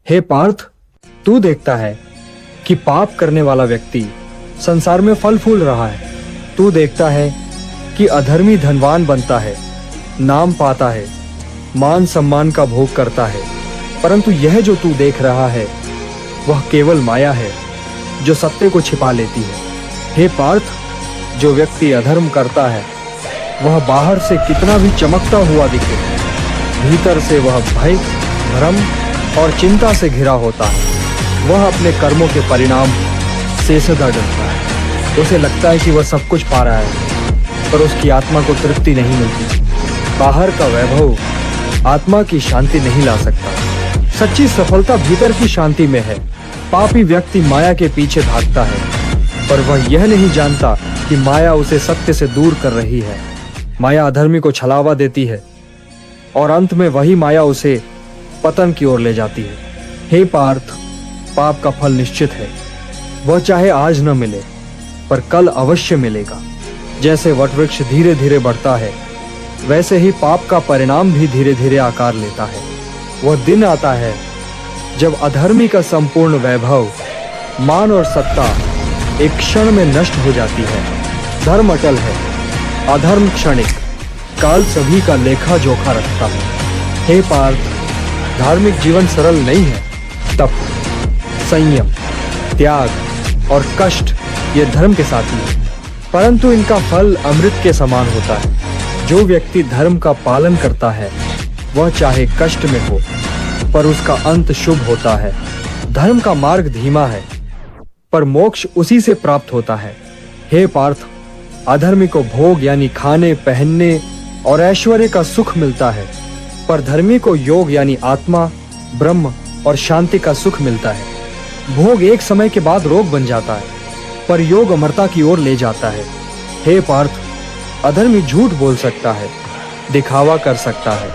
हे पार्थ, तू देखता है कि पाप करने वाला व्यक्ति संसार में फल फूल रहा है। तू देखता है कि अधर्मी धनवान बनता है, नाम पाता है, मान सम्मान का भोग करता है। परंतु यह जो तू देख रहा है वह केवल माया है जो सत्य को छिपा लेती है। हे पार्थ, जो व्यक्ति अधर्म करता है वह बाहर से कितना भी चमकता हुआ दिखे, भीतर से वह भय, भ्रम और चिंता से घिरा होता है। वह अपने कर्मों के परिणाम से सदा डरता है। उसे लगता है कि वह सब कुछ पा रहा है, पर उसकी आत्मा को तृप्ति नहीं मिलती। बाहर का वैभव आत्मा की शांति नहीं ला सकता। सच्ची सफलता भीतर की शांति में है। पापी व्यक्ति माया के पीछे भागता है, पर वह यह नहीं जानता कि माया उसे सत्य से दूर कर रही है। माया अधर्मी को छलावा देती है और अंत में वही माया उसे पतन की ओर ले जाती है। हे पार्थ, पाप का फल निश्चित है। वह चाहे आज न मिले पर कल अवश्य मिलेगा। जैसे वटवृक्ष धीरे धीरे बढ़ता है, वैसे ही पाप का परिणाम भी धीरे धीरे आकार लेता है। वह दिन आता है जब अधर्मी का संपूर्ण वैभव, मान और सत्ता एक क्षण में नष्ट हो जाती है। धर्म अटल है, अधर्म क्षणिक। काल सभी का लेखा जोखा रखता है। हे पार्थ, धार्मिक जीवन सरल नहीं है। तप, संयम, त्याग और कष्ट ये धर्म के साथी हैं, परंतु इनका फल अमृत के समान होता है। जो व्यक्ति धर्म का पालन करता है वह चाहे कष्ट में हो पर उसका अंत शुभ होता है। धर्म का मार्ग धीमा है पर मोक्ष उसी से प्राप्त होता है। हे पार्थ, अधर्मी को भोग यानी खाने, पहनने और ऐश्वर्य का सुख मिलता है, पर धर्मी को योग यानी आत्मा, ब्रह्म और शांति का सुख मिलता है। भोग एक समय के बाद रोग बन जाता है, पर योग अमरता की ओर ले जाता है। हे पार्थ, अधर्मी झूठ बोल सकता है, दिखावा कर सकता है,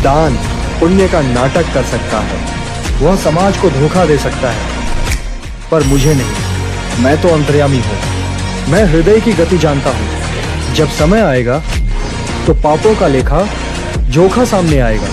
दान पुण्य का नाटक कर सकता है, वह समाज को धोखा दे सकता है, पर मुझे नहीं। मैं तो अंतर्यामी हूँ। मैं हृदय की गति जानता हूँ। जब समय आएगा तो पापों का लेखा जोखा सामने आएगा।